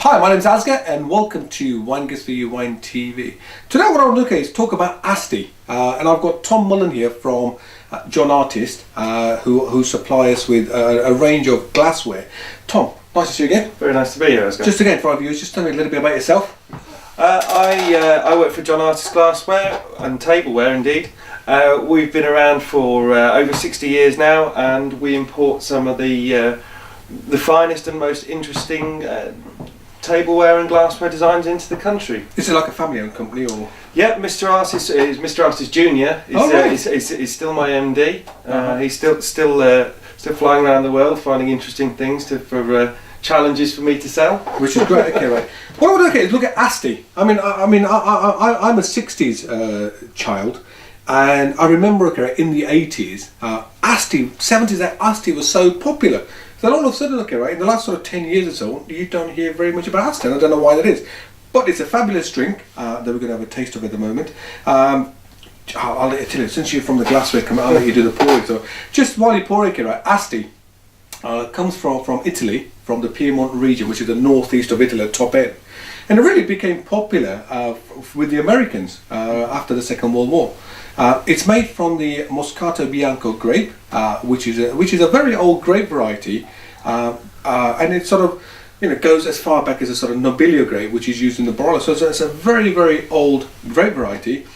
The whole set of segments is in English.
Hi, my name is Asger and welcome to Wine Gets For You Wine TV. Today what I want to look at is talk about Asti, and I've got Tom Mullen here from John Artist, who supply us with a range of glassware. Tom, nice to see you again. Very nice to be here, Asger. Just again for our viewers, just tell me a little bit about yourself. I work for John Artist Glassware and Tableware indeed. We've been around for over 60 years now, and we import some of the finest and most interesting tableware and glassware designs into the country. Is it like a family-owned company or? Yeah, Mr. Artist is Mr. Artist Junior. He's still my MD. He's still flying around the world, finding interesting things for challenges for me to sell. Which is great. Okay, right. What I want to look at is look at Asti. I'm a 60s child, and I remember in the 80s, Asti, 70s, Asti was so popular. Then all of a sudden, in the last sort of 10 years or so, you don't hear very much about Asti, and I don't know why that is. But it's a fabulous drink that we're going to have a taste of at the moment. I'll let you tell you, since you're from the glassware, I'll let you do the pouring. So just while you're pouring, Asti comes from Italy, from the Piedmont region, which is the northeast of Italy, at top end. And it really became popular with the Americans after the Second World War. It's made from the Moscato Bianco grape, which is a very old grape variety, and it sort of goes as far back as a sort of Nobilio grape, which is used in the Barolo. So it's a very, very old grape variety.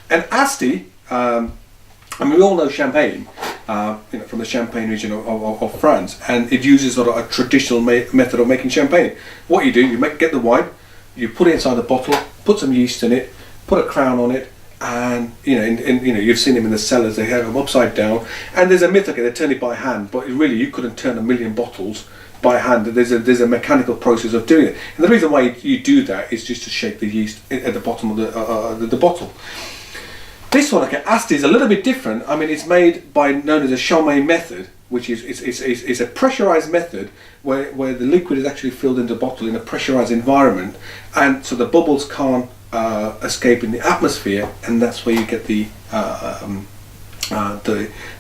And Asti, we all know Champagne, from the Champagne region of France, and it uses sort of a traditional method of making champagne. What you do, you get the wine, you put it inside the bottle, put some yeast in it, put a crown on it. And you've seen them in the cellars. They have them upside down, and there's a myth. They turn it by hand, but really you couldn't turn 1 million bottles by hand. There's a mechanical process of doing it, and the reason why you do that is just to shake the yeast at the bottom of the bottle. This one, Asti, is a little bit different. It's made by known as a Chaumet method, which is a pressurized method where the liquid is actually filled into the bottle in a pressurized environment, and so the bubbles can't escape in the atmosphere, and that's where you get the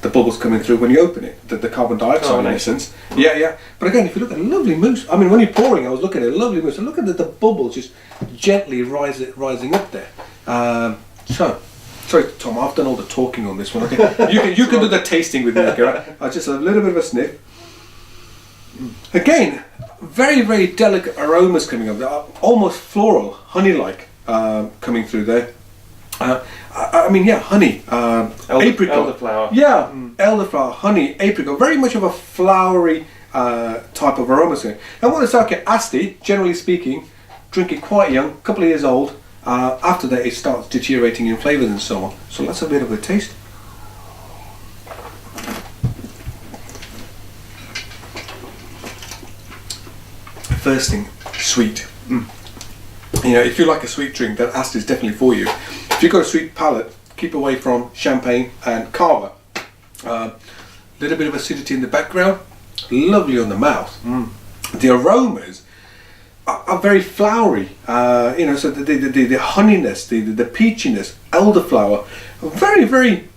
bubbles coming through when you open it, the carbon dioxide in essence. Yeah. But again, if you look at a lovely mousse, when you're pouring, I was looking at a lovely mousse, and look at the bubbles just gently rising up there. Sorry, Tom, I've done all the talking on this one. Okay, you can do the tasting with me. Okay, right? I just a little bit of a sniff. Again, very, very delicate aromas coming up. They're almost floral, honey-like. Coming through there. Honey, apricot. Elderflower. Yeah, elderflower, honey, apricot. Very much of a flowery type of aroma. And what it's like, Asti, generally speaking, drink it quite young, a couple of years old. After that, it starts deteriorating in flavours and so on. So let's have a bit of a taste. First thing, sweet. If you like a sweet drink, then Asti is definitely for you. If you've got a sweet palate, keep away from Champagne and Cava. Little bit of acidity in the background, lovely on the mouth. The aromas are very flowery. So the honeyness, the peachiness, elderflower, very, very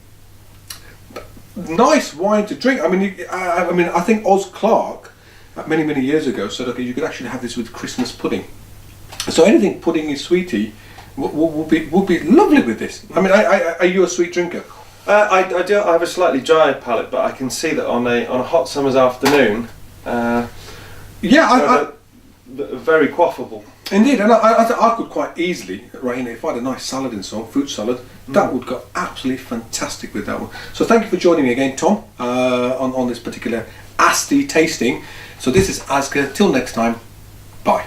nice wine to drink. I think Oz Clarke many years ago said, okay, you could actually have this with Christmas pudding. So anything puddingy, sweetie would be lovely with this. Are you a sweet drinker? I do. I have a slightly drier palate, but I can see that on a hot summer's afternoon. Very quaffable. Indeed, and I could quite easily, if I had a nice salad and so on, fruit salad, that would go absolutely fantastic with that one. So thank you for joining me again, Tom, on this particular Asti tasting. So this is Asger. Till next time, bye.